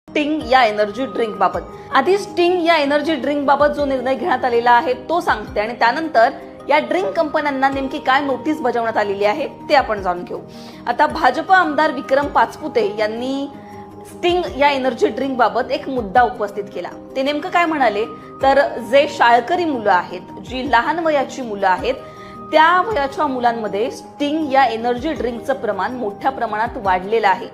Sting या energy drink बाबत आधी स्टिंग या एनर्जी ड्रिंक बाबत जो निर्णय घेण्यात आलेला आहे तो सांगते आणि त्यानंतर या ड्रिंक कंपन्यांना नेमकी काय नोटीस बजावण्यात आलेली आहे ते आपण जाणून घेऊ। आता भाजप आमदार विक्रम पाचपुते यांनी स्टिंग या एनर्जी ड्रिंक बाबत एक मुद्दा उपस्थित केला। ते नेमकं काय म्हणाले तर जे शाळकरी मुलं आहेत, जी लहान वयाची मुलं आहेत, त्या वयाच्या मुलांमध्ये स्टिंग या एनर्जी ड्रिंकचं प्रमाण मोठ्या प्रमाणात वाढलेलं आहे।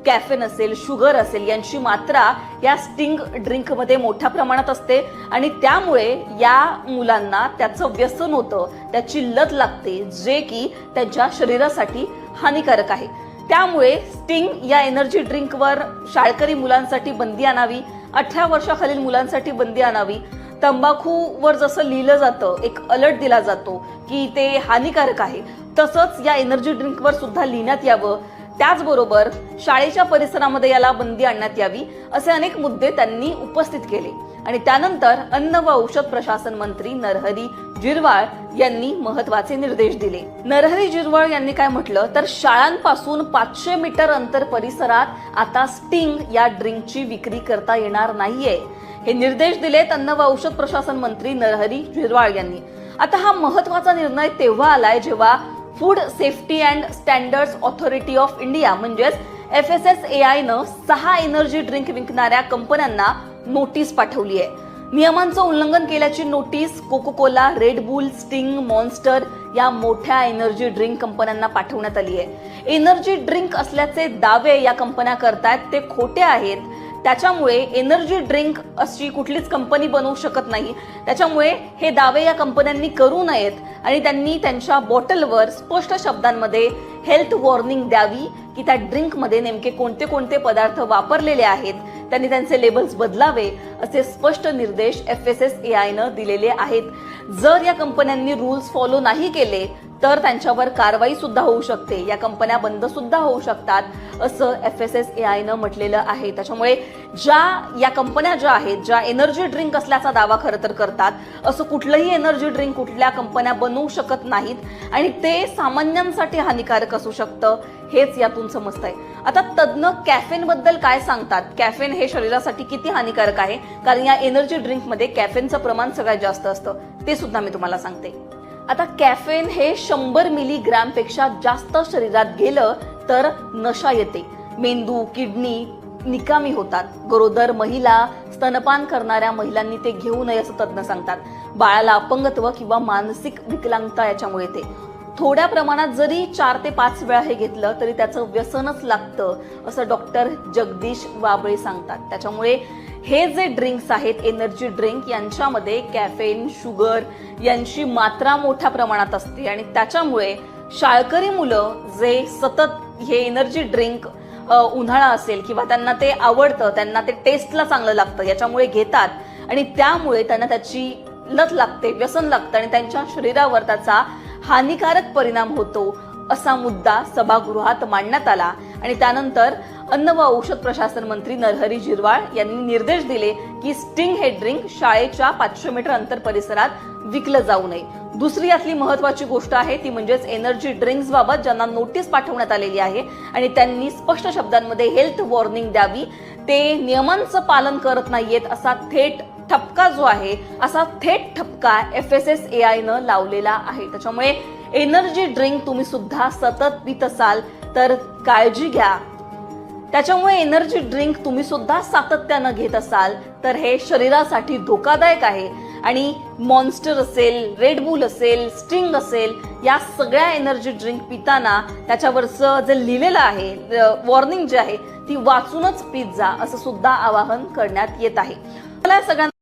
कॅफेन असेल, शुगर असेल यांची मात्रा या स्टिंग ड्रिंकमध्ये मोठ्या प्रमाणात असते आणि त्यामुळे या मुलांना त्याचं व्यसन होतं, त्याची लत लागते, जे की त्यांच्या शरीरासाठी हानिकारक आहे। त्यामुळे स्टिंग या एनर्जी ड्रिंकवर शाळकरी मुलांसाठी बंदी आणावी, 18 वर्षाखालील मुलांसाठी बंदी आणावी। तंबाखूवर जसं लिहिलं जातं, एक अलर्ट दिला जातो की ते हानिकारक आहे, तसंच या एनर्जी ड्रिंकवर सुद्धा लिहिण्यात यावं। त्याचबरोबर शाळेच्या परिसरामध्ये याला बंदी आणण्यात यावी, असे अनेक मुद्दे त्यांनी उपस्थित केले। आणि त्यानंतर अन्न व औषध प्रशासन मंत्री नरहरी झिरवाळ यांनी महत्वाचे निर्देश दिले। नरहरी झिरवाळ यांनी काय म्हटलं तर शाळांपासून 500 मीटर अंतर परिसरात आता स्टिंग या ड्रिंकची विक्री करता येणार नाहीये, हे निर्देश दिलेत अन्न व औषध प्रशासन मंत्री नरहरी झिरवाळ यांनी। आता हा महत्वाचा निर्णय तेव्हा आलाय जेव्हा food safety and standards authority of India म्हणजेच FSSAI नं 6 एनर्जी ड्रिंक विकणाऱ्या कंपन्यांना नोटीस पाठवली आहे। नियमांचं उल्लंघन केल्याची notice Coca Cola, Red Bull, Sting, Monster या मोठ्या एनर्जी ड्रिंक कंपन्यांना पाठवण्यात आली आहे। एनर्जी ड्रिंक असल्याचे दावे या कंपन्या करतायत ते खोटे आहेत। त्याच्यामुळे एनर्जी ड्रिंक अशी कुठलीच कंपनी बनवू शकत नाही। त्याच्यामुळे हे दावे या कंपन्यांनी करू नयेत आणि त्यांनी त्यांच्या बॉटलवर स्पष्ट शब्दांमध्ये हेल्थ वॉर्निंग द्यावी की त्या ड्रिंकमध्ये नेमके कोणते कोणते पदार्थ वापरलेले आहेत, त्यांनी त्यांचे लेबल्स बदलावे, असे स्पष्ट निर्देश FSSAI नं दिलेले आहेत। जर या कंपन्यांनी रूल्स फॉलो नाही केले तर त्यांच्यावर कारवाई सुद्धा होऊ शकते, या कंपन्या बंद सुद्धा होऊ शकतात, असं FSSAI नं म्हटलेलं आहे। त्याच्यामुळे या कंपन्या ज्या आहेत, ज्या एनर्जी ड्रिंक असल्याचा दावा खरं तर करतात, असं कुठलंही एनर्जी ड्रिंक कुठल्या कंपन्या बनवू शकत नाहीत आणि ते सामान्यांसाठी हानिकारक असू शकतं, हेच यातून समजतंय। आता तज्ञ कॅफेन बद्दल काय सांगतात, कॅफेन हे शरीरासाठी किती हानिकारक आहे, कारण या एनर्जी ड्रिंकमध्ये कॅफेनचं प्रमाण सगळ्यात जास्त असतं, ते सुद्धा मी तुम्हाला सांगते। आता कॅफेन हे 100 मिलीग्रॅम पेक्षा जास्त शरीरात गेलं तर नशा येते, मेंदू, किडनी निकामी होतात। गरोदर महिला, स्तनपान करणाऱ्या महिलांनी ते घेऊ नये असं तज्ञ सांगतात। बाळाला अपंगत्व किंवा मानसिक विकलांगता याच्यामुळे येते। थोड्या प्रमाणात जरी 4 ते 5 वेळा हे घेतलं तरी त्याचं व्यसनच लागतं, असं डॉक्टर जगदीश वाबळे सांगतात। त्याच्यामुळे हे जे ड्रिंक्स आहेत, एनर्जी ड्रिंक, यांच्यामध्ये कॅफेन, शुगर यांची मात्रा मोठ्या प्रमाणात असते आणि त्याच्यामुळे शाळकरी मुलं जे सतत हे एनर्जी ड्रिंक उन्हाळा असेल किंवा त्यांना ते आवडतं, त्यांना ते टेस्टला चांगलं लागतं, याच्यामुळे घेतात आणि त्यामुळे त्यांना त्याची लत लागते, व्यसन लागतं आणि त्यांच्या शरीरावर त्याचा हानिकारक परिणाम होतो, असा मुद्दा सभागृहात मांडण्यात आला। आणि त्यानंतर अन्न व औषध प्रशासन मंत्री नरहरी झिरवाळ यांनी निर्देश दिले की स्टिंग हे ड्रिंक शाळेच्या 500 मीटर अंतर परिसरात विकलं जाऊ नये। दुसरी यातली महत्वाची गोष्ट आहे ती म्हणजेच एनर्जी ड्रिंक्स बाबत ज्यांना नोटीस पाठवण्यात आलेली आहे आणि त्यांनी स्पष्ट शब्दांमध्ये हेल्थ वॉर्निंग द्यावी, ते नियमांचं पालन करत नाहीयेत असा थेट ठपका जो आहे, असा थेट ठपका FSSAI नं लावलेला आहे। त्याच्यामुळे एनर्जी ड्रिंक तुम्ही सुद्धा सतत पित असाल तर काळजी घ्या। त्याच्यामुळे एनर्जी ड्रिंक तुम्ही सुद्धा सातत्यानं घेत असाल तर हे शरीरासाठी धोकादायक आहे आणि मॉन्स्टर असेल, रेड बुल असेल, स्टिंग असेल, या सगळ्या एनर्जी ड्रिंक पिताना त्याच्यावरचं जे लिहिलेलं आहे, वॉर्निंग जी आहे, ती वाचूनच पित जा, असं सुद्धा आवाहन करण्यात येत आहे। मला सगळ्यांना